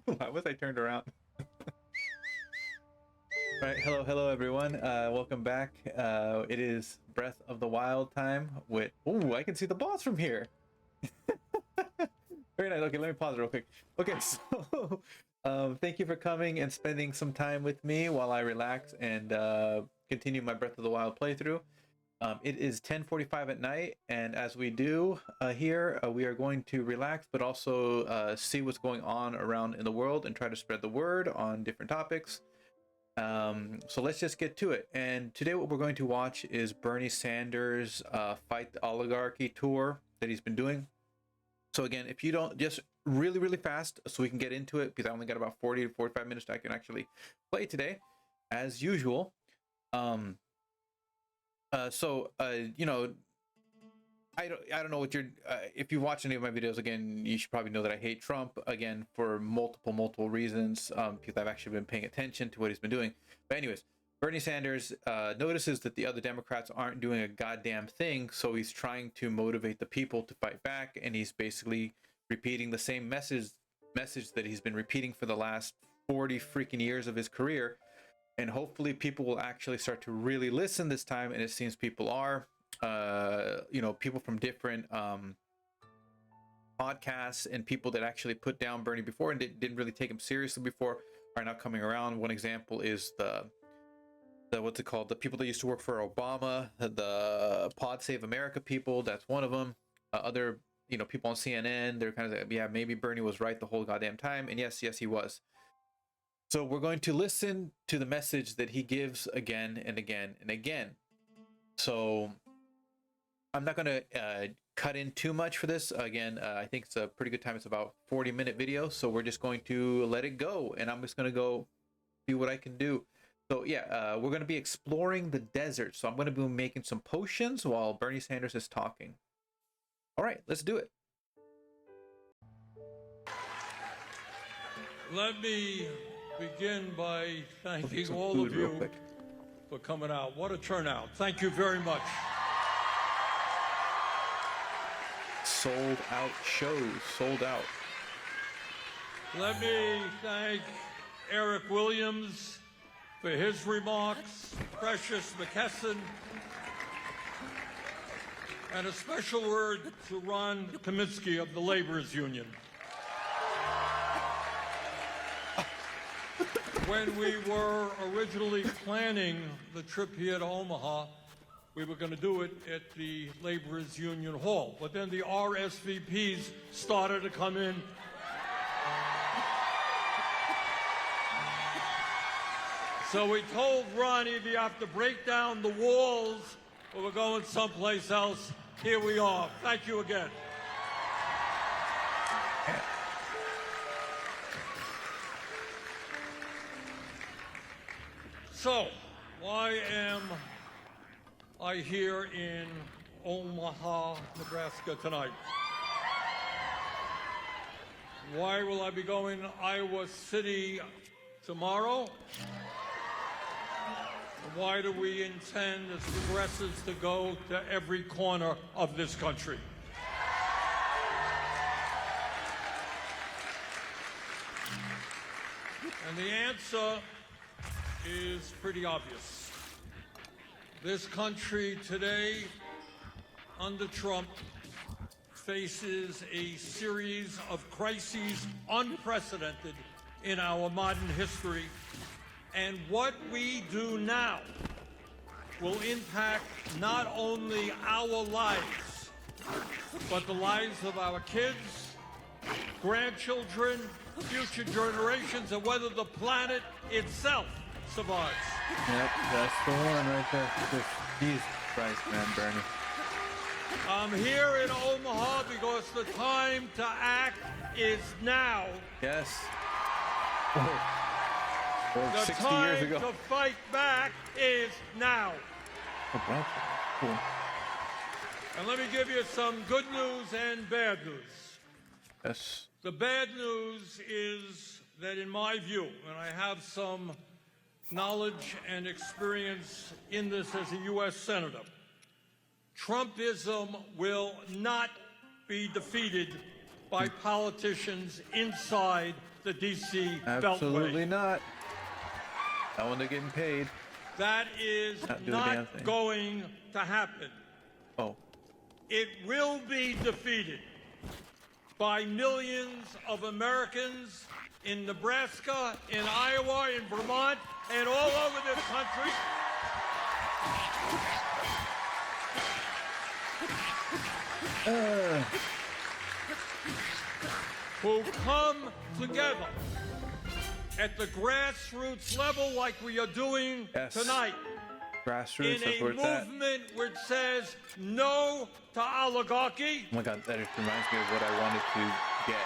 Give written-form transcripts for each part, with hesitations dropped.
Why was I turned around? All right, hello everyone. Welcome back. It is Breath of the Wild time with... Oh, I can see the boss from here. Very nice. Okay, let me pause real quick. Okay, so thank you for coming and spending some time with me while I relax and continue my Breath of the Wild playthrough. It is 10:45 at night, and as we do here, we are going to relax, but also see what's going on around in the world and try to spread the word on different topics. So let's just get to it. And today what we're going to watch is Bernie Sanders Fight the Oligarchy tour that he's been doing. So again, if you don't, just really fast so we can get into it, because I only got about 40 to 45 minutes I can actually play today, as usual. You know, I don't know what you're, if you watch any of my videos, again, you should probably know that I hate Trump, again, for multiple reasons, because I've actually been paying attention to what he's been doing. But anyways, Bernie Sanders notices that the other Democrats aren't doing a goddamn thing, so he's trying to motivate the people to fight back, and he's basically repeating the same message that he's been repeating for the last 40 freaking years of his career. And hopefully people will actually start to really listen this time, and it seems people are. You know, people from different podcasts and people that actually put down Bernie before and didn't really take him seriously before are now coming around. One example is the what's it called? The people that used to work for Obama, the Pod Save America people. That's one of them. Other, you know, people on CNN, they're kind of like, yeah, maybe Bernie was right the whole goddamn time, and yes, he was. So we're going to listen to the message that he gives again and again and again. So I'm not going to cut in too much for this. Again, I think it's a pretty good time. It's about 40-minute video. So we're just going to let it go. And I'm just going to go see what I can do. So yeah, we're going to be exploring the desert. So I'm going to be making some potions while Bernie Sanders is talking. All right, let's do it. Let me begin by thanking all of you for coming out. What a turnout. Thank you very much. Sold out shows, sold out. Let me thank Eric Williams for his remarks, Precious McKesson, and a special word to Ron Kaminsky of the Laborers Union. When we were originally planning the trip here to Omaha, we were going to do it at the Laborers Union Hall, but then the RSVPs started to come in. So we told Ronnie, if you have to break down the walls or we're going someplace else, here we are. Thank you again. So, why am I here in Omaha, Nebraska tonight? Why will I be going to Iowa City tomorrow? Why do we intend as progressives to go to every corner of this country? And the answer is pretty obvious. This country today, under Trump, faces a series of crises unprecedented in our modern history. And what we do now will impact not only our lives, but the lives of our kids, grandchildren, future generations, and whether the planet itself survives. Yep, that's the one right there. Jesus Christ, man, Bernie. I'm here in Omaha because the time to act is now. Yes. The 60 time years ago. to fight back is now. Oh, cool. And let me give you some good news and bad news. Yes. The bad news is that, in my view, and I have some knowledge and experience in this as a U.S. Senator, Trumpism will not be defeated by politicians inside the D.C. Absolutely Beltway. not. That one they're getting paid. That is Not do a damn not thing. going to happen. Oh, It will be defeated by millions of Americans in Nebraska, in Iowa, in Vermont, and all over this country. Who come together at the grassroots level like we are doing Yes. tonight grassroots, in that's a where it's at. movement which says no to oligarchy, Oh my god, that just reminds me of what I wanted to get.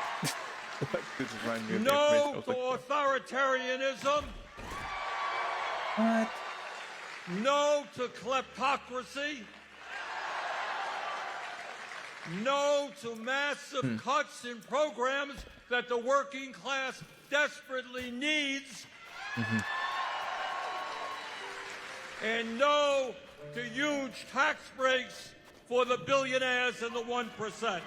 This reminds me of the no information. I was to like, authoritarianism, what? no to kleptocracy, no to massive cuts in programs that the working class desperately needs, and no to huge tax breaks for the billionaires and the 1%.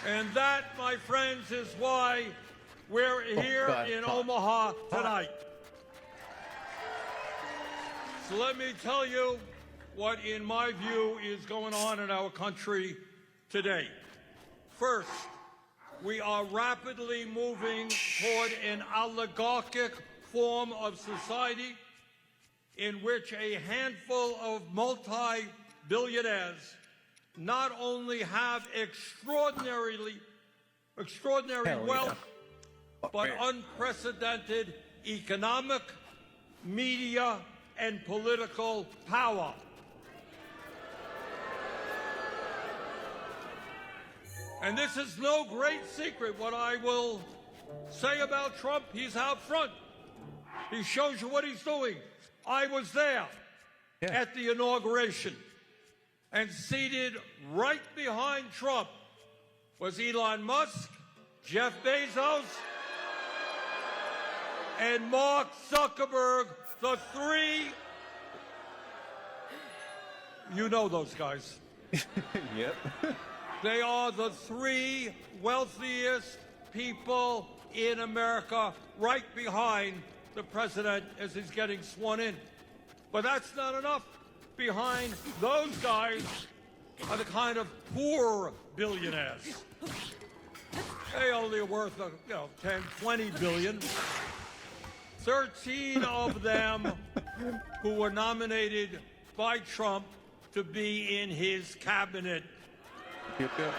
And that, my friends, is why we're here God, in hot. Omaha tonight. So let me tell you what, in my view, is going on in our country today. First, we are rapidly moving toward an oligarchic form of society in which a handful of multi-billionaires not only have extraordinary Hell wealth, yeah. but Man. unprecedented economic, media, and political power. And this is no great secret. What I will say about Trump, he's out front. He shows you what he's doing. I was there at the inauguration, and seated right behind Trump was Elon Musk, Jeff Bezos, and Mark Zuckerberg, the three. You know those guys. Yep. They are the three wealthiest people in America, right behind the president as he's getting sworn in. But that's not enough. Behind those guys are the kind of poor billionaires. They only are worth, 10, 20 billion. 13 of them who were nominated by Trump to be in his cabinet. Yep, yep.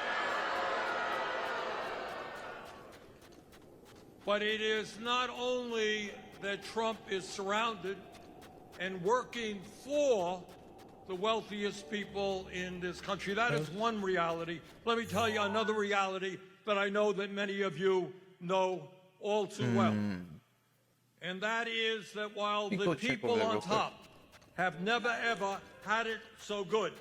But it is not only that Trump is surrounded and working for the wealthiest people in this country. That is one reality. Let me tell you another reality that I know that many of you know all too well. And that is that while You the go check people over that on real quick. top have never, ever had it so good,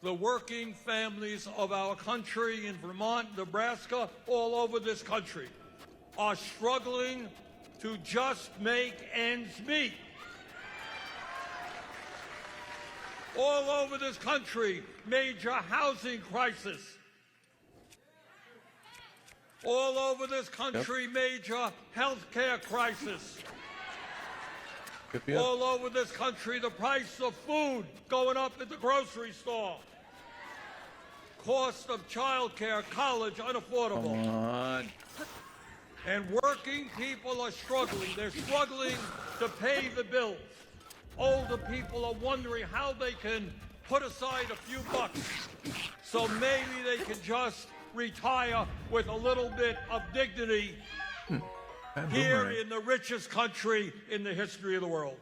the working families of our country in Vermont, Nebraska, all over this country, are struggling to just make ends meet. All over this country, major housing crisis. All over this country, major health care crisis. Yep, yep. All over this country, the price of food going up at the grocery store. Cost of child care, college, unaffordable. Come on. And working people are struggling. They're struggling to pay the bills. Older people are wondering how they can put aside a few bucks so maybe they can just retire with a little bit of dignity here in the richest country in the history of the world.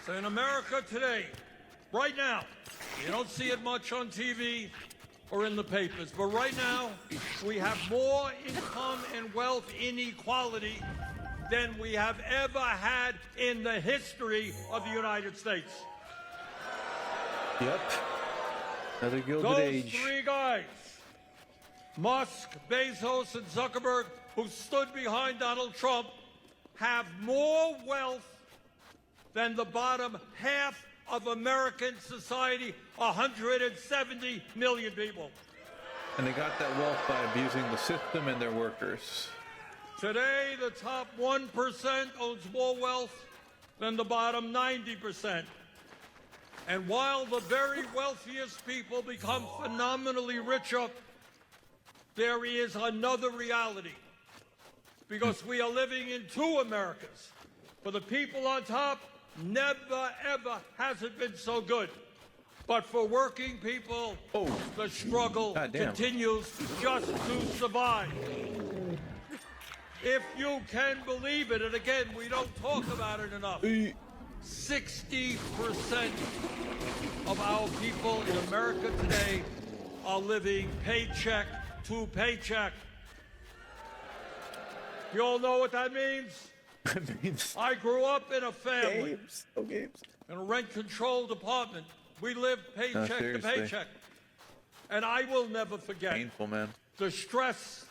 So in America today, right now, you don't see it much on TV or in the papers, but right now, we have more income and wealth inequality than we have ever had in the history of the United States. Yep. Another gilded Those age. three guys, Musk, Bezos, and Zuckerberg, who stood behind Donald Trump, have more wealth than the bottom half of American society, 170 million people. And they got that wealth by abusing the system and their workers. Today, the top 1% owns more wealth than the bottom 90%. And while the very wealthiest people become phenomenally richer, there is another reality. Because we are living in two Americas. For the people on top, never, ever has it been so good. But for working people, the struggle continues just to survive. If you can believe it, and again, we don't talk about it enough, 60% of our people in America today are living paycheck to paycheck. You all know what that means? I grew up in a family, in a rent-controlled apartment. We lived paycheck to paycheck. And I will never forget Painful, man. the stress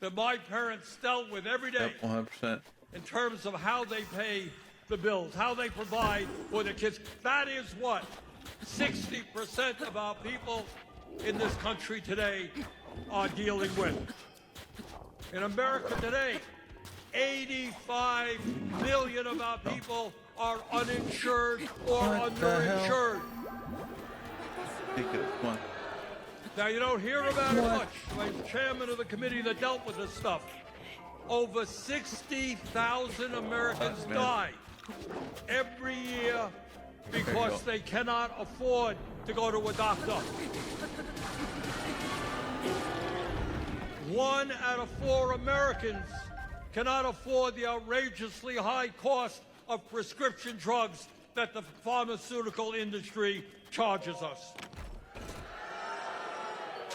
that my parents dealt with every day 100%. in terms of how they pay the bills, how they provide for their kids. That is what 60% of our people in this country today are dealing with. In America today, 85 million of our people are uninsured or underinsured. Ridiculous. Come on. Now, you don't hear about it much. I'm chairman of the committee that dealt with this stuff. Over 60,000 Americans die every year because they cannot afford to go to a doctor. 1 out of 4 Americans cannot afford the outrageously high cost of prescription drugs that the pharmaceutical industry charges us.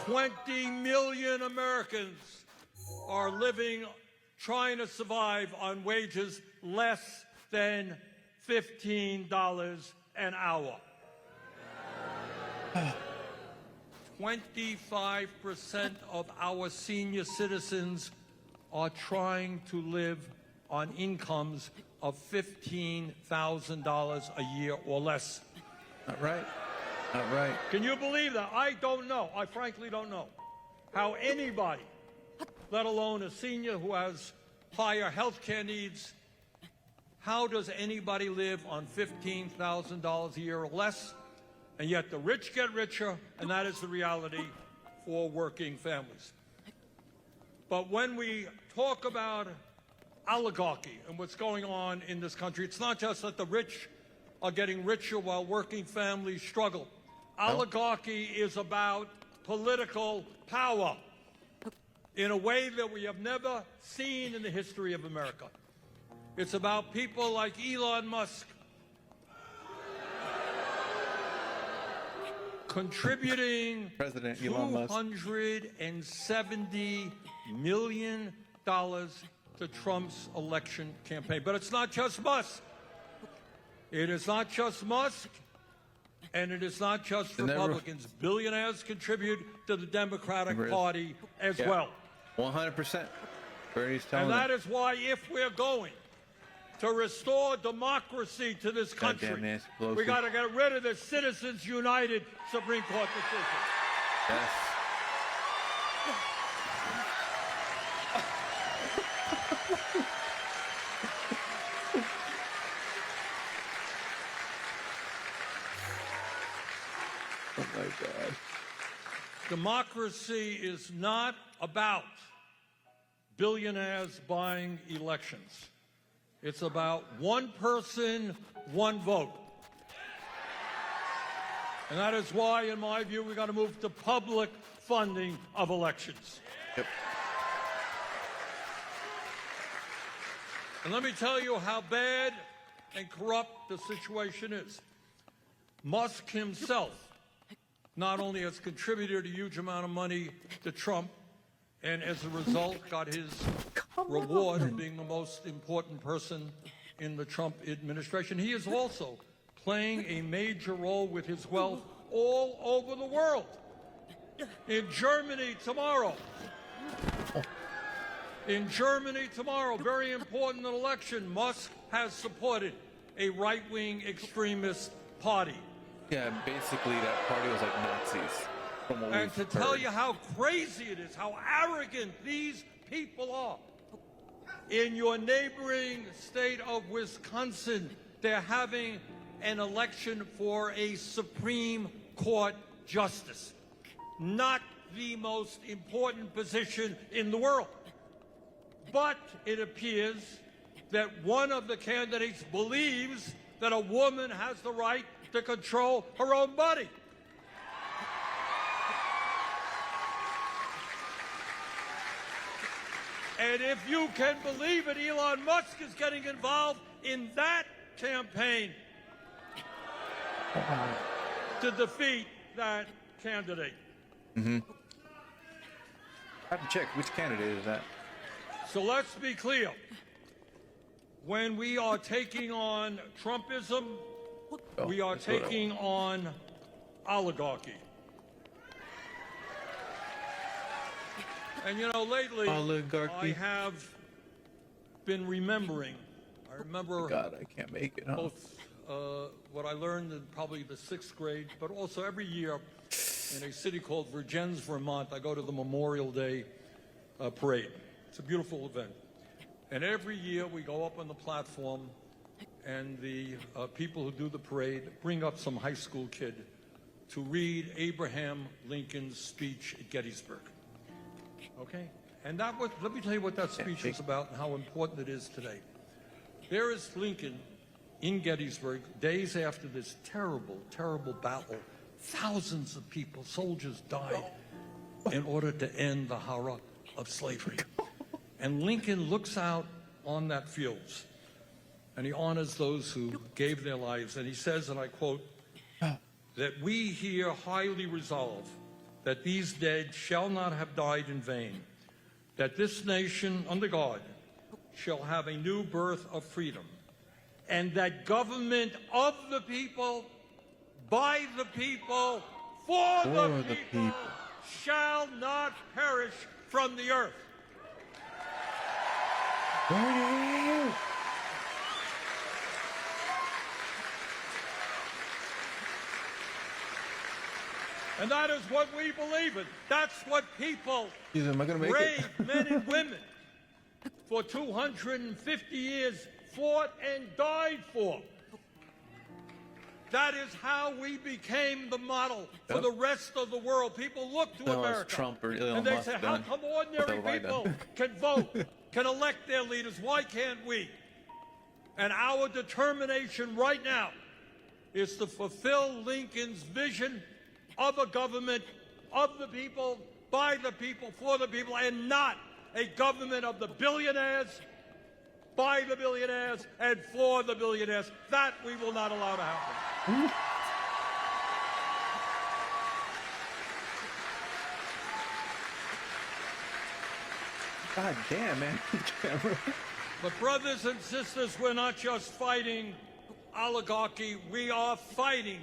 20 million Americans are living, trying to survive on wages less than $15 an hour. 25% of our senior citizens are trying to live on incomes of $15,000 a year or less. Not right. Not right. Can you believe that? I don't know. I frankly don't know how anybody, let alone a senior who has higher health care needs, how does anybody live on $15,000 a year or less? And yet the rich get richer, and that is the reality for working families. But when we talk about oligarchy and what's going on in this country, it's not just that the rich are getting richer while working families struggle. Oligarchy is about political power in a way that we have never seen in the history of America. It's about people like Elon Musk contributing President Elon Musk. $270 million to Trump's election campaign. But it's not just Musk. It is not just Musk, and it is not just Republicans. Billionaires contribute to the Democratic Party as well. 100%. Bernie's telling And that is why, if we're going to restore democracy to this country, we got to get rid of the Citizens United Supreme Court decision. Yes. Oh my God. Democracy is not about billionaires buying elections. It's about one person, one vote. And that is why, in my view, we got to move to public funding of elections. Yep. And let me tell you how bad and corrupt the situation is. Musk himself not only has contributed a huge amount of money to Trump, and as a result got his reward of being the most important person in the Trump administration, he is also playing a major role with his wealth all over the world. In Germany tomorrow, very important election, Musk has supported a right-wing extremist party. Yeah, basically that party was like Nazis. From what And to we've tell heard. you how crazy it is, how arrogant these people are, in your neighboring state of Wisconsin, they're having an election for a Supreme Court justice. Not the most important position in the world. But it appears that one of the candidates believes that a woman has the right to control her own body. And if you can believe it, Elon Musk is getting involved in that campaign to defeat that candidate. I have to check which candidate is that. So let's be clear. When we are taking on Trumpism, Oh, we are that's what I want. taking on oligarchy. And you know, lately, Oligarchy. I have been remembering. I remember God, I can't make it, huh? both what I learned in probably the 6th grade, but also every year in a city called Vergennes, Vermont, I go to the Memorial Day parade. It's a beautiful event. And every year we go up on the platform and the people who do the parade bring up some high school kid to read Abraham Lincoln's speech at Gettysburg. Okay? And that was, let me tell you what that speech was about and how important it is today. There is Lincoln in Gettysburg, days after this terrible, terrible battle. Thousands of people, soldiers died in order to end the horror of slavery. And Lincoln looks out on that fields and he honors those who gave their lives. And he says, and I quote, that we here highly resolve that these dead shall not have died in vain, that this nation under God shall have a new birth of freedom, and that government of the people, by the people, for the people, shall not perish from the earth. And that is what we believe in. That's what people, Am I gonna make brave it? men and women, for 250 years fought and died for. That is how we became the model for the rest of the world. People look to America Trump or Elon and they Musk say, how done? come What ordinary have I people done? can vote, can elect their leaders? Why can't we? And our determination right now is to fulfill Lincoln's vision of a government of the people, by the people, for the people, and not a government of the billionaires, by the billionaires, and for the billionaires. That we will not allow to happen. God damn, man. But brothers and sisters, we're not just fighting oligarchy, we are fighting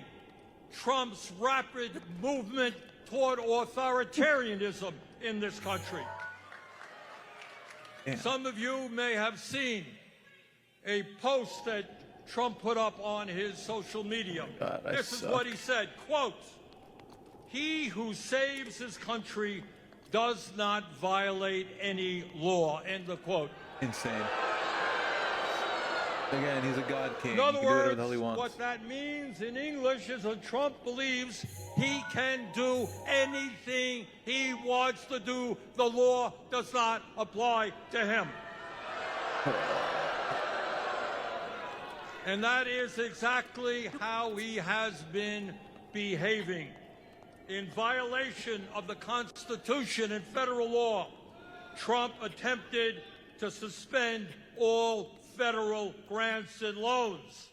Trump's rapid movement toward authoritarianism in this country. Damn. Some of you may have seen a post that Trump put up on his social media. God, I This is suck. what he said, quote, "He who saves his country does not violate any law," end of quote. Insane. Again, he's a god king. In other he can do whatever words, the hell he wants. what that means in English is that Trump believes he can do anything he wants to do. The law does not apply to him. And that is exactly how he has been behaving. In violation of the Constitution and federal law, Trump attempted to suspend all federal grants and loans.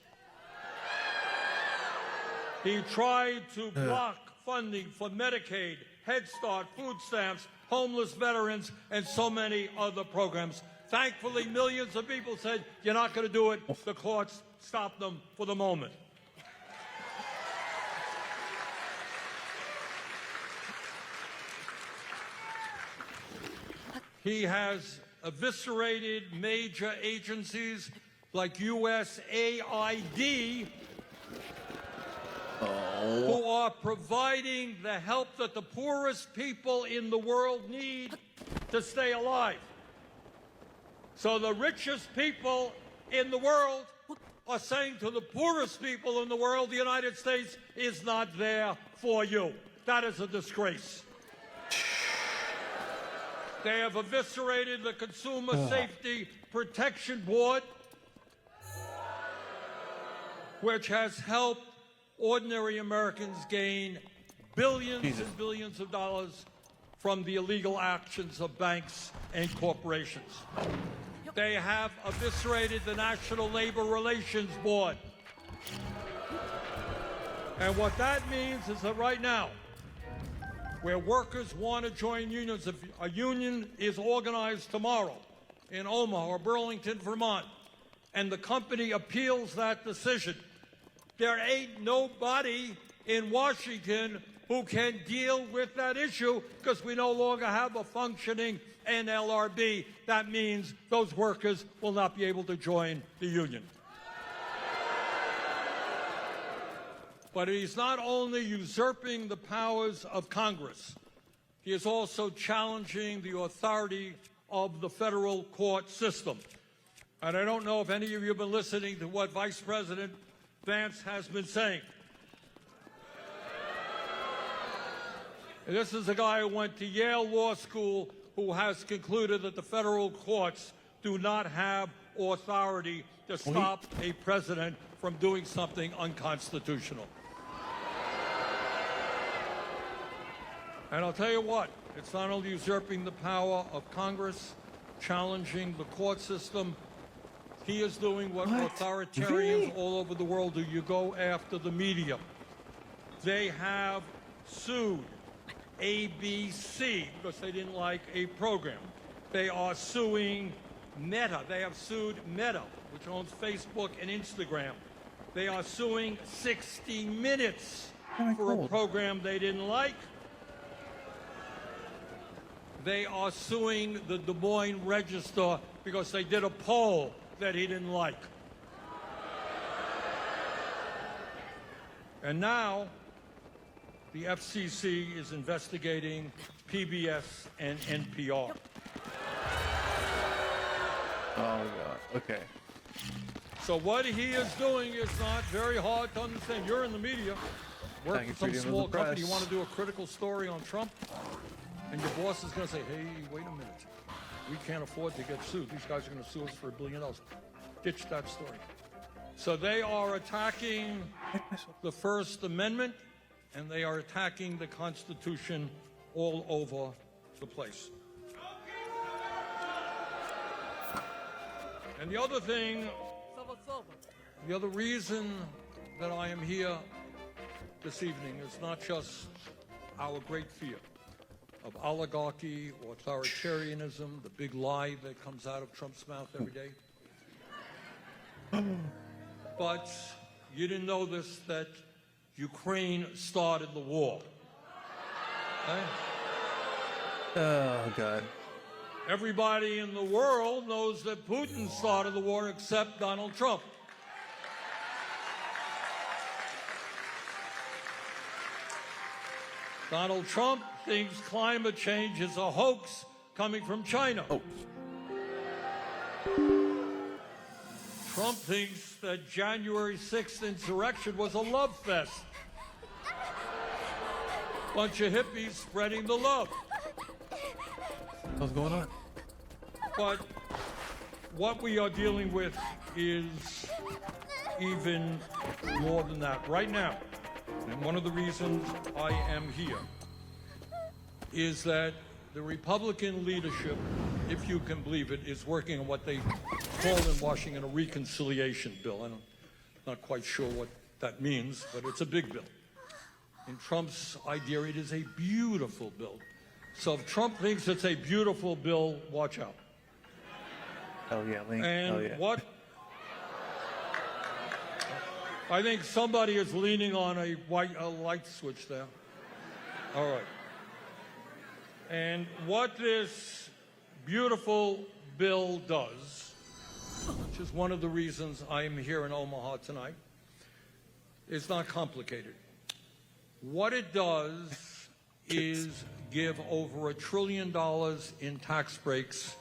He tried to block funding for Medicaid, Head Start, food stamps, homeless veterans, and so many other programs. Thankfully, millions of people said, "You're not going to do it." The courts stopped them for the moment. He has eviscerated major agencies like USAID, Oh. who are providing the help that the poorest people in the world need to stay alive. So the richest people in the world are saying to the poorest people in the world, the United States is not there for you. That is a disgrace. They have eviscerated the Consumer Safety Protection Board, which has helped ordinary Americans gain billions and billions of dollars from the illegal actions of banks and corporations. They have eviscerated the National Labor Relations Board. And what that means is that right now, where workers want to join unions, if a union is organized tomorrow in Omaha or Burlington, Vermont, and the company appeals that decision, there ain't nobody in Washington who can deal with that issue because we no longer have a functioning NLRB. That means those workers will not be able to join the union. But he's not only usurping the powers of Congress, he is also challenging the authority of the federal court system. And I don't know if any of you have been listening to what Vice President Vance has been saying. This is a guy who went to Yale Law School who has concluded that the federal courts do not have authority to stop a president from doing something unconstitutional. And I'll tell you what, it's not only usurping the power of Congress, challenging the court system, he is doing what authoritarians all over the world do. You go after the media. They have sued ABC because they didn't like a program. They are suing Meta. They have sued Meta, which owns Facebook and Instagram. They are suing 60 Minutes for a program they didn't like. They are suing the Des Moines Register because they did a poll that he didn't like. And now the FCC is investigating PBS and NPR. Oh, God. Okay. So what he is doing is not very hard to understand. You're in the media, work for some small company, you want to do a critical story on Trump, and your boss is going to say, hey, wait a minute. We can't afford to get sued. These guys are going to sue us for $1 billion. Ditch that story. So they are attacking the First Amendment, and they are attacking the Constitution all over the place. And the other thing, the other reason that I am here this evening is not just our great fear of oligarchy, authoritarianism, the big lie that comes out of Trump's mouth every day. But you didn't know this, that Ukraine started the war. Okay? Oh, God. Everybody in the world knows that Putin started the war except Donald Trump. Donald Trump thinks climate change is a hoax coming from China. Oh. Trump thinks that January 6th insurrection was a love fest. Bunch of hippies spreading the love. What's going on? But what we are dealing with is even more than that. Right now, and one of the reasons I am here is that the Republican leadership, if you can believe it, is working on what they call in Washington a reconciliation bill. I'm not quite sure what that means, but it's a big bill. In Trump's idea, it is a beautiful bill. So if Trump thinks it's a beautiful bill, watch out. Hell yeah, Link. And Hell yeah. what? I think somebody is leaning on a light switch there. All right. And what this beautiful bill does which is one of the reasons I am here in Omaha tonight, is not complicated. What it does is give over $1 trillion in tax breaks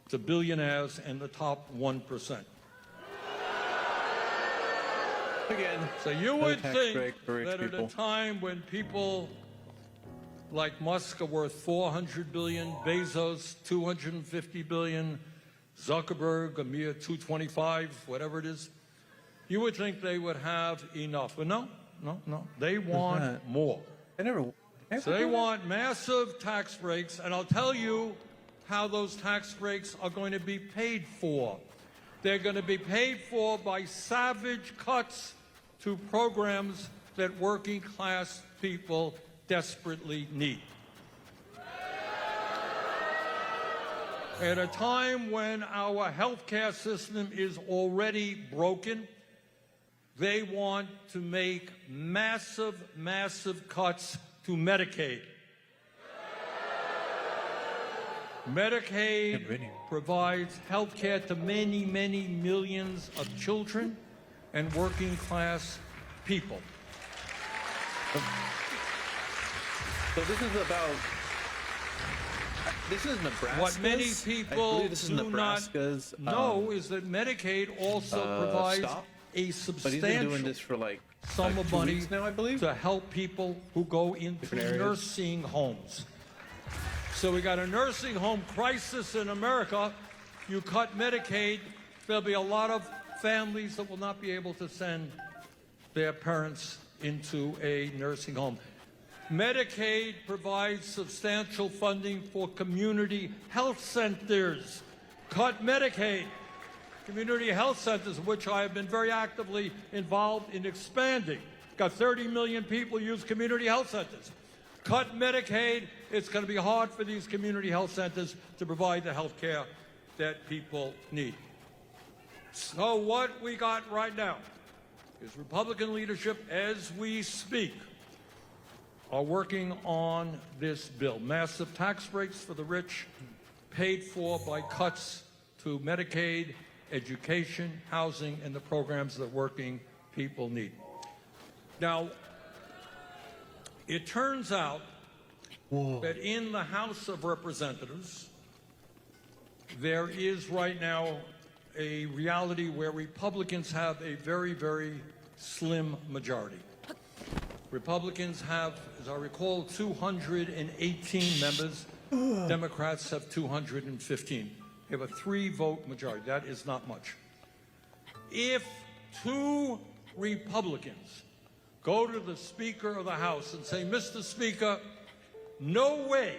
to billionaires and the top 1%. Again, So you no would tax think break for rich that at people. a time when people like Musk are worth $400 billion, Bezos $250 billion, Zuckerberg a mere $225, whatever it is, you would think they would have enough. But no. They want more. They never So they want massive tax breaks, and I'll tell you how those tax breaks are going to be paid for. They're going to be paid for by savage cuts to programs that working class people desperately need. At a time when our healthcare system is already broken, they want to make massive cuts to Medicaid. Medicaid provides health care to many millions of children and working class people. So this is Nebraska. What many people this is do Nebraska's, not know is that Medicaid also provides stop. a But he's been substantial doing this for like sum of 2 money weeks now, I believe. to help people who go into Different areas. nursing homes. So we got a nursing home crisis in America. You cut Medicaid, there'll be a lot of families that will not be able to send their parents into a nursing home. Medicaid provides substantial funding for community health centers. Cut Medicaid. Community health centers, which I have been very actively involved in expanding. Got 30 million people use community health centers. Cut Medicaid, it's going to be hard for these community health centers to provide the health care that people need. So what we got right now is Republican leadership, as we speak, are working on this bill. Massive tax breaks for the rich, paid for by cuts to Medicaid, education, housing, and the programs that working people need. Now, it turns out that in the House of Representatives, there is right now a reality where Republicans have a very slim majority. Republicans have, as I recall, 218 members. Democrats have 215. They have a 3-vote majority. That is not much. If 2 Republicans go to the Speaker of the House and say, Mr. Speaker, no way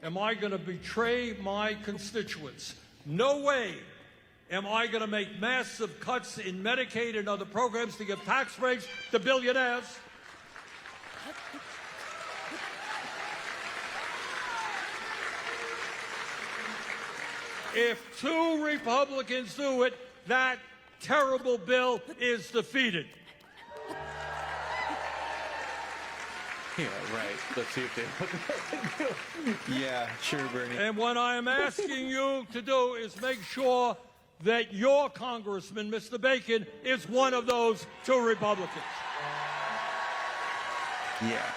am I going to betray my constituents. No way am I going to make massive cuts in Medicaid and other programs to give tax breaks to billionaires. If 2 Republicans do it, that terrible bill is defeated. Yeah, right. Let's see if they. Yeah, sure, Bernie. And what I am asking you to do is make sure that your congressman, Mr. Bacon, is one of those 2 Republicans. Yeah.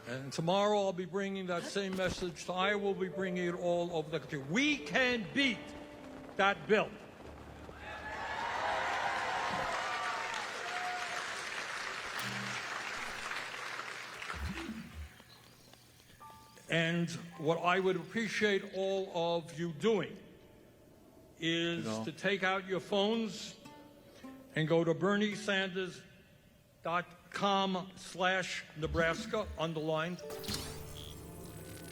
And tomorrow I'll be bringing that same message. I will be bringing it all over the country. We can beat that bill. And what I would appreciate all of you doing is to take out your phones and go to BernieSanders.com/Nebraska, underlined.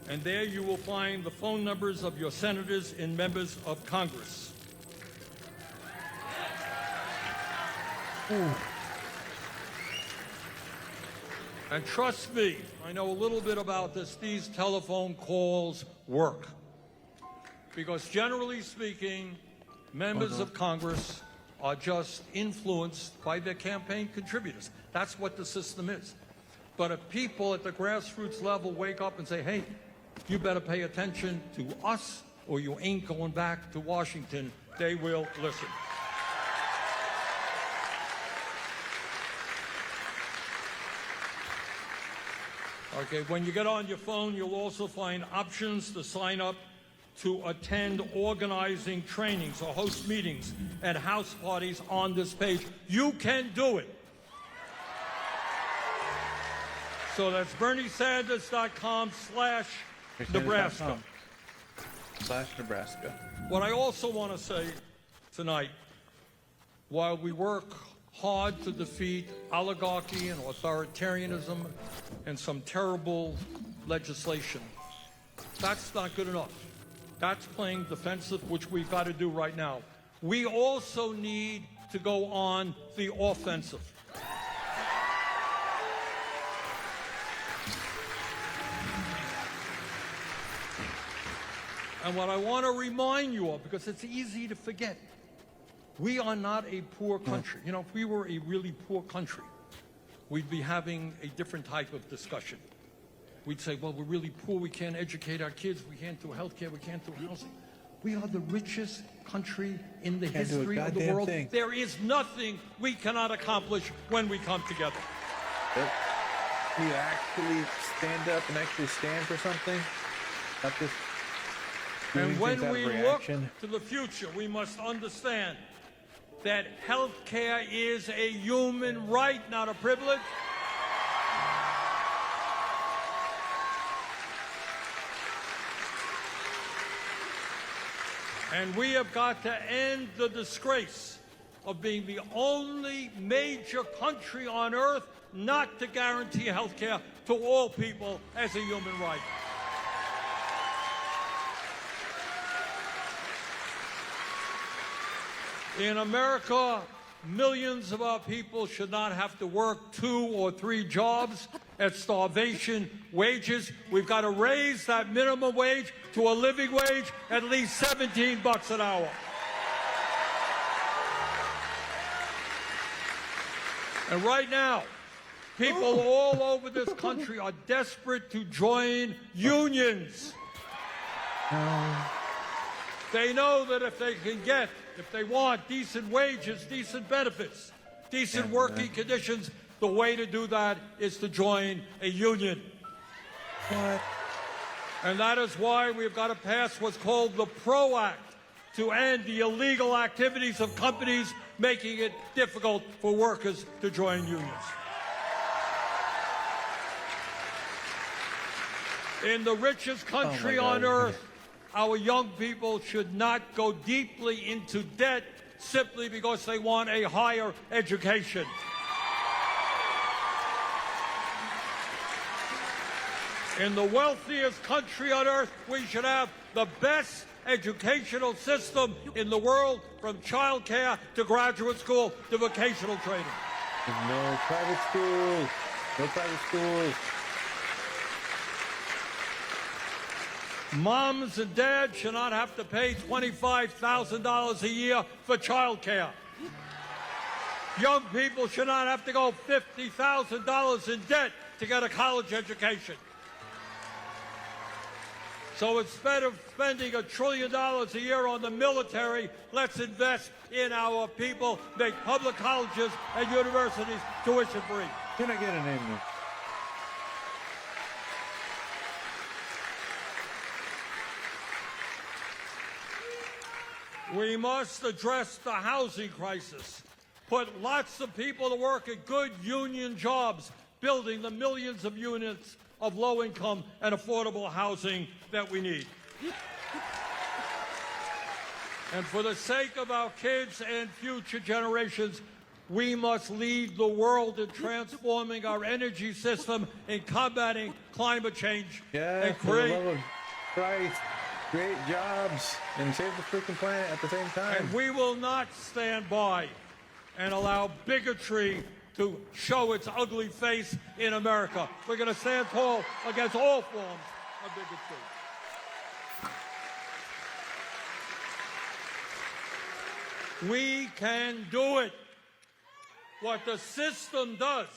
And there you will find the phone numbers of your senators and members of Congress. Ooh. And trust me, I know a little bit about this. These telephone calls work. Because generally speaking, members of Congress are just influenced by their campaign contributors. That's what the system is. But if people at the grassroots level wake up and say, hey, you better pay attention to us or you ain't going back to Washington, they will listen. Okay, when you get on your phone, you'll also find options to sign up to attend organizing trainings or host meetings and house parties on this page. You can do it. So that's BernieSanders.com/Nebraska. /Nebraska. What I also want to say tonight, while we work hard to defeat oligarchy and authoritarianism and some terrible legislation, that's not good enough. That's playing defensive, which we've got to do right now. We also need to go on the offensive. And what I want to remind you of, because it's easy to forget, we are not a poor country. You know, if we were a really poor country, we'd be having a different type of discussion. We'd say, well, we're really poor, we can't educate our kids, we can't do health care, we can't do housing. We are the richest country in the history of the world. There is nothing we cannot accomplish when we come together. We actually stand up and actually stand for something, not just. And when we look to the future, we must understand that health care is a human right, not a privilege. And we have got to end the disgrace of being the only major country on earth not to guarantee health care to all people as a human right. In America, millions of our people should not have to work 2 or 3 jobs at starvation wages. We've got to raise that minimum wage to a living wage at least $17 an hour. And right now, people all over this country are desperate to join unions. They know that if they can get, if they want decent wages, decent benefits, decent working conditions, the way to do that is to join a union. What? And that is why we've got to pass what's called the PRO Act to end the illegal activities of companies making it difficult for workers to join unions. In the richest country on earth, our young people should not go deeply into debt simply because they want a higher education. In the wealthiest country on earth, we should have the best educational system in the world, from child care to graduate school to vocational training. No private schools. No private schools. Moms and dads should not have to pay $25,000 a year for child care. Young people should not have to go $50,000 in debt to get a college education. So instead of spending $1 trillion a year on the military, let's invest in our people, make public colleges and universities tuition free. Can I get an amen? We must address the housing crisis, put lots of people to work at good union jobs, building the millions of units of low-income and affordable housing that we need. And for the sake of our kids and future generations, we must lead the world in transforming our energy system and combating climate change and create jobs and save the freaking planet at the same time. And we will not stand by and allow bigotry to show its ugly face in America. We're going to stand tall against all forms of bigotry. We can do it. What the system does,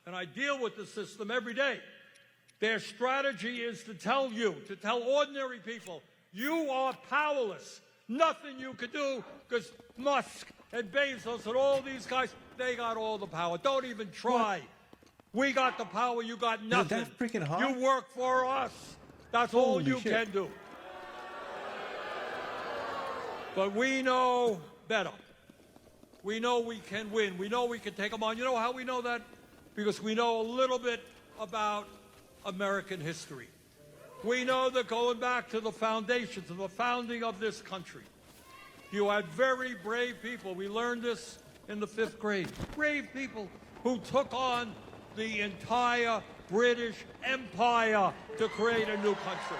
and I deal with the system every day. Their strategy is to tell you, to tell ordinary people, you are powerless. Nothing you could do, because Musk and Bezos and all these guys, they got all the power. Don't even try. What? We got the power, you got nothing. Is that freaking hot? You work for us. That's all Holy you shit. can do. But we know better. We know we can win. We know we can take them on. You know how we know that? Because we know a little bit about American history. We know that going back to the foundations, to the founding of this country, you had very brave people. We learned this in the 5th grade. Brave people who took on the entire British Empire to create a new country.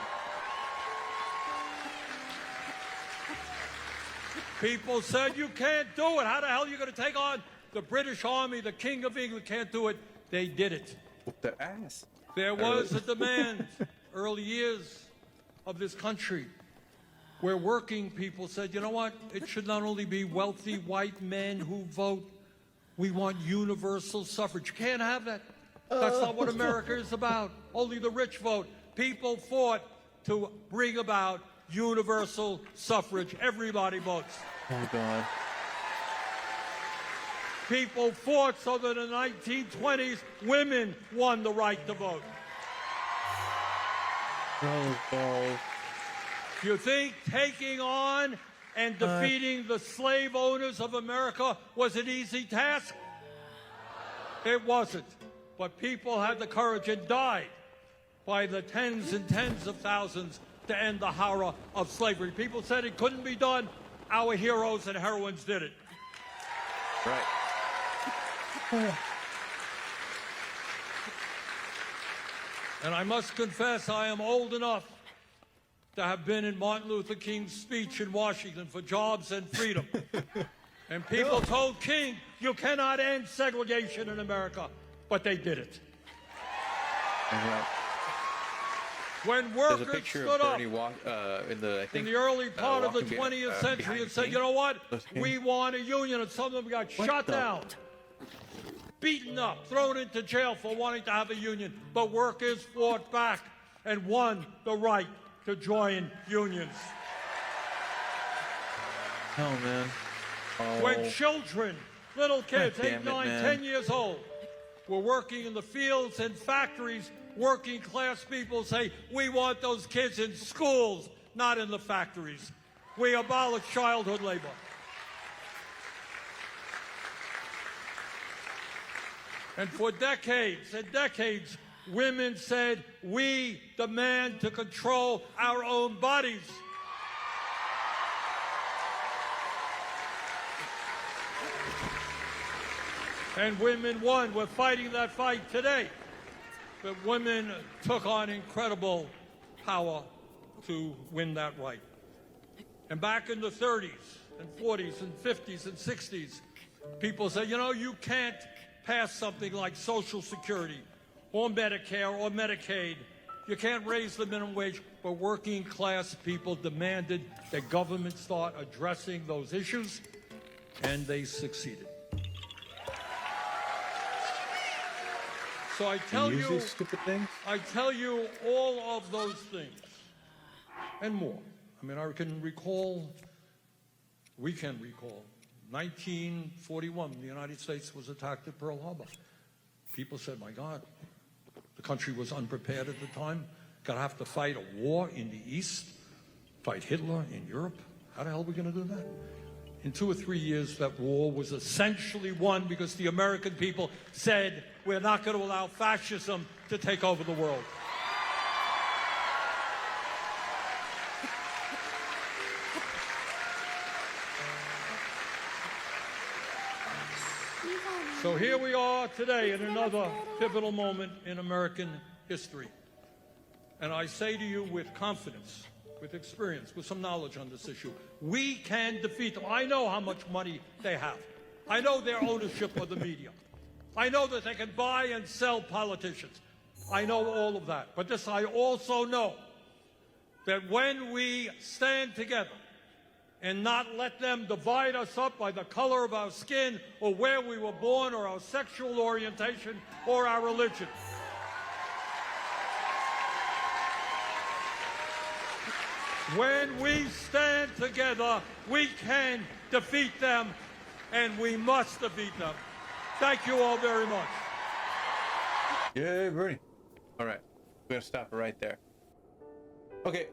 People said, you can't do it. How the hell are you going to take on the British Army? The King of England can't do it. They did it. Whoop their ass. There was a demand, early years of this country, where working people said, you know what? It should not only be wealthy white men who vote. We want universal suffrage. You can't have that. That's not what America is about. Only the rich vote. People fought to bring about universal suffrage. Everybody votes. Oh, God. People fought so that in the 1920s, women won the right to vote. Oh, balls. You think taking on and defeating the slave owners of America was an easy task? It wasn't. But people had the courage and died by the tens and tens of thousands to end the horror of slavery. People said it couldn't be done. Our heroes and heroines did it. Right. And I must confess, I am old enough to have been in Martin Luther King's speech in Washington for jobs and freedom. And people told King, you cannot end segregation in America. But they did it. Right. When There's a workers picture stood of up Bernie walk, in the, I think, in the early part of the walking 20th century behind and said, King. you know what? Those King. We want a union. And some of them got shot the- down, beaten up, thrown into jail for wanting to have a union. But workers fought back and won the right to join unions. Oh, man. Oh. When children, little kids, God damn 8, it, 9, man. 10 years old, were working in the fields and factories, working class people say, we want those kids in schools, not in the factories. We abolish childhood labor. And for decades and decades, women said, we demand to control our own bodies. And women won. We're fighting that fight today. But women took on incredible power to win that right. And back in the 30s and 40s and 50s and 60s, people said, you know, you can't pass something like Social Security or Medicare or Medicaid. You can't raise the minimum wage. But working class people demanded that government start addressing those issues, and they succeeded. So I tell Use you, these stupid things? I tell you all of those things and more. I mean, I can recall, we can recall, 1941, the United States was attacked at Pearl Harbor. People said, my God, the country was unprepared at the time. Gonna have to fight a war in the East, fight Hitler in Europe. How the hell are we gonna do that? In 2 or 3 years, that war was essentially won because the American people said, we're not going to allow fascism to take over the world. So here we are today in another pivotal moment in American history. And I say to you with confidence, with experience, with some knowledge on this issue, we can defeat them. I know how much money they have. I know their ownership of the media. I know that they can buy and sell politicians. I know all of that. But this I also know, that when we stand together and not let them divide us up by the color of our skin or where we were born or our sexual orientation or our religion. When we stand together, we can defeat them, and we must defeat them. Thank you all very much. Yay, Bernie. All right, we're gonna stop it right there. Okay,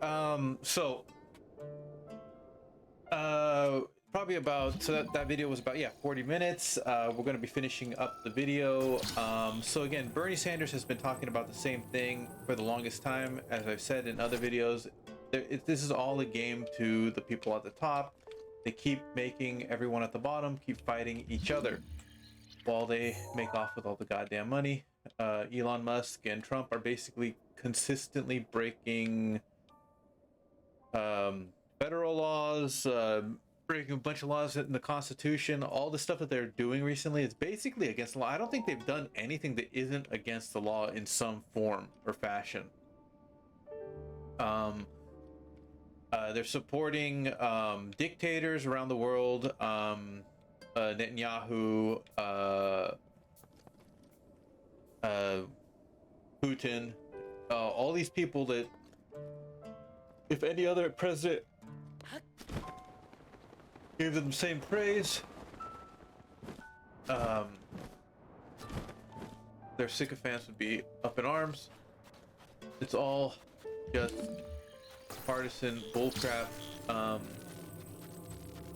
probably about, so that video was about, yeah, 40 minutes. We're going to be finishing up the video. So again, Bernie Sanders has been talking about the same thing for the longest time. As I've said in other videos, this is all a game to the people at the top. They keep making everyone at the bottom keep fighting each other while they make off with all the goddamn money. Elon Musk and Trump are basically consistently breaking federal laws, breaking a bunch of laws in the Constitution. All the stuff that they're doing recently is basically against the law. I don't think they've done anything that isn't against the law in some form or fashion. They're supporting dictators around the world, Netanyahu, Putin, all these people that, if any other president gave them the same praise, their sycophants would be up in arms. It's all just partisan bullcrap.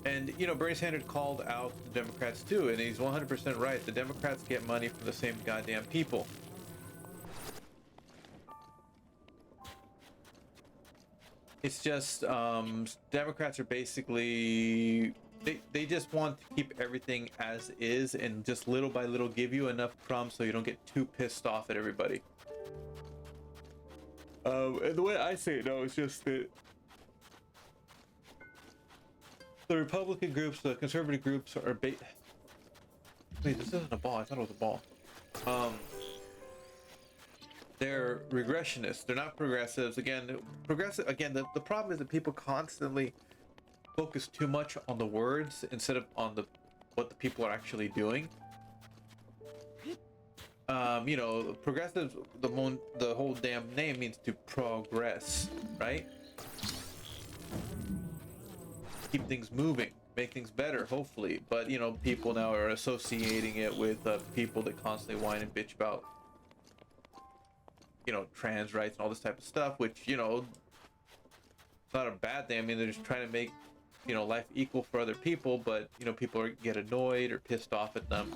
And you know, Bernie Sanders called out the Democrats too, and he's 100% right. The Democrats get money from the same goddamn people. It's just Democrats are basically, they just want to keep everything as is and just little by little give you enough crumbs so you don't get too pissed off at everybody. And the way I say it now is just that the Republican groups, the conservative groups are wait, this isn't a ball. I thought it was a ball. They're regressionists. They're not progressives. Again, the problem is that people constantly focus too much on the words instead of on what the people are actually doing. You know, progressives, the whole damn name means to progress, right? Keep things moving, make things better, hopefully. But you know, people now are associating it with people that constantly whine and bitch about, you know, trans rights and all this type of stuff, which, you know, it's not a bad thing. I mean, they're just trying to make, you know, life equal for other people, but you know, people get annoyed or pissed off at them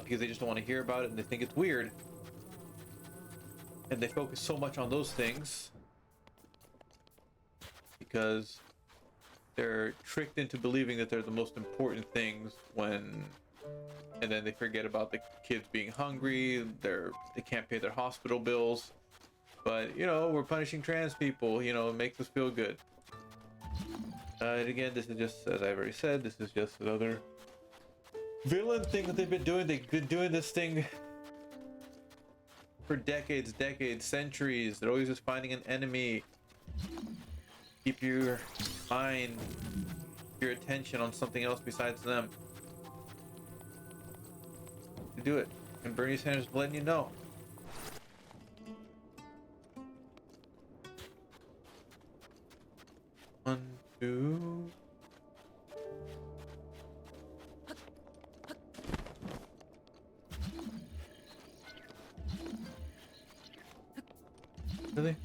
because they just don't want to hear about it and they think it's weird, and they focus so much on those things because they're tricked into believing that they're the most important things and then they forget about the kids being hungry, they can't pay their hospital bills. But you know, we're punishing trans people, you know, it makes us feel good. And again, this is just, as I've already said, this is just another villain thing that they've been doing. They've been doing this thing for decades, centuries. They're always just finding an enemy. Keep your mind, your attention on something else besides them. To do it, and Bernie Sanders is letting you know. One, two. Really?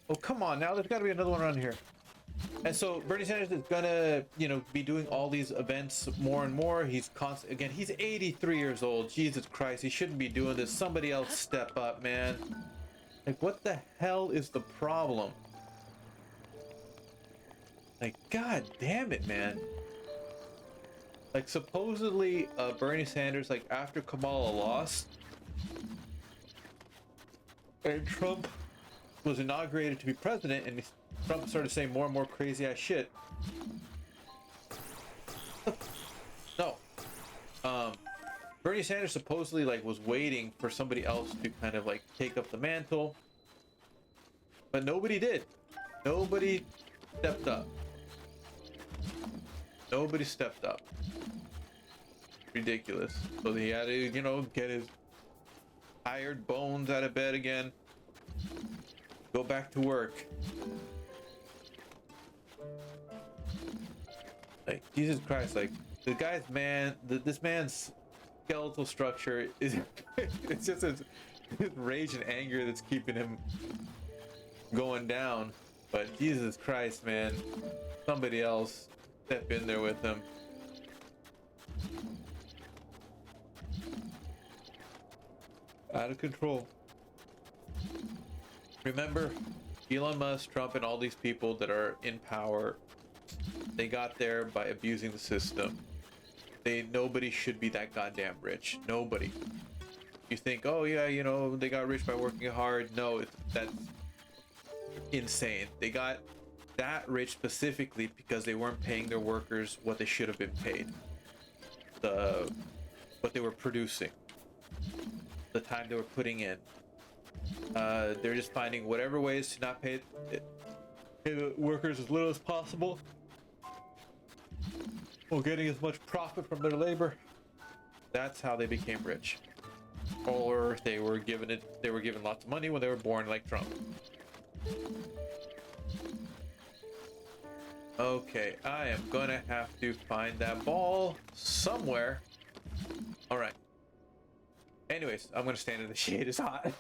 Oh, come on now. There's got to be another one around here. And so Bernie Sanders is gonna, you know, be doing all these events more and more. He's again, he's 83 years old. Jesus Christ, he shouldn't be doing this. Somebody else step up, man. Like, what the hell is the problem? Like, god damn it, man. Like, supposedly, Bernie Sanders, like, after Kamala lost and Trump was inaugurated to be president, and Trump started saying more and more crazy ass shit. No. Bernie Sanders supposedly, like, was waiting for somebody else to kind of, like, take up the mantle, but nobody did. Nobody stepped up. Nobody stepped up. Ridiculous. So he had to, you know, get his tired bones out of bed again. Go back to work. Like, Jesus Christ, like, the guy's this man's skeletal structure is, it's just his rage and anger that's keeping him going down. But Jesus Christ, man, somebody else step in there with him. Out of control. Remember, Elon Musk, Trump, and all these people that are in power, they got there by abusing the system. Nobody should be that goddamn rich. Nobody. You think, oh yeah, you know, they got rich by working hard. No, that's insane. They got that rich specifically because they weren't paying their workers what they should have been paid. What they were producing. The time they were putting in. They're just finding whatever ways to not pay the workers as little as possible, while getting as much profit from their labor. That's how they became rich. Or they were given lots of money when they were born, like Trump. Okay, I am gonna have to find that ball somewhere. All right. Anyways, I'm gonna stand in the shade. It's hot.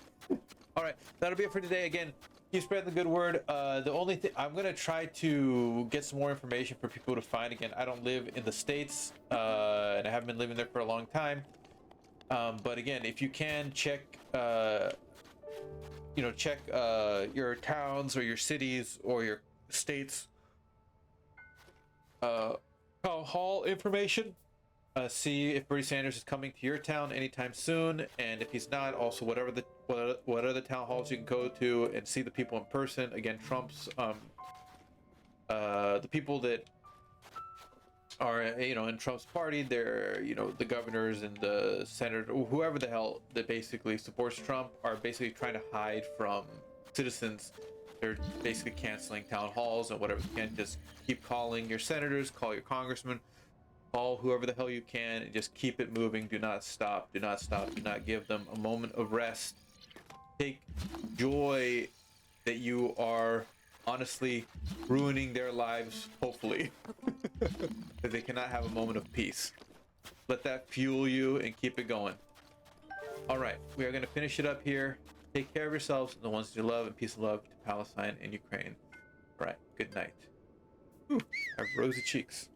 All right, that'll be it for today. Again, keep spreading the good word. The only thing I'm gonna try to get some more information for people to find. Again, I don't live in the States, and I haven't been living there for a long time. But again, if you can check, check your towns or your cities or your states town hall information. See if Bernie Sanders is coming to your town anytime soon, and if he's not, also what other town halls you can go to and see the people in person. Again, Trump's the people that are in Trump's party, they're the governors and the senators, whoever the hell that basically supports Trump, are basically trying to hide from citizens. They're basically canceling town halls and whatever they can. Just keep calling your senators, call your congressmen. Call whoever the hell you can and just keep it moving. Do not stop. Do not stop. Do not give them a moment of rest. Take joy that you are honestly ruining their lives, hopefully. Because they cannot have a moment of peace. Let that fuel you and keep it going. Alright, we are going to finish it up here. Take care of yourselves and the ones that you love, and peace and love to Palestine and Ukraine. Alright, good night. Whew, I have rosy cheeks.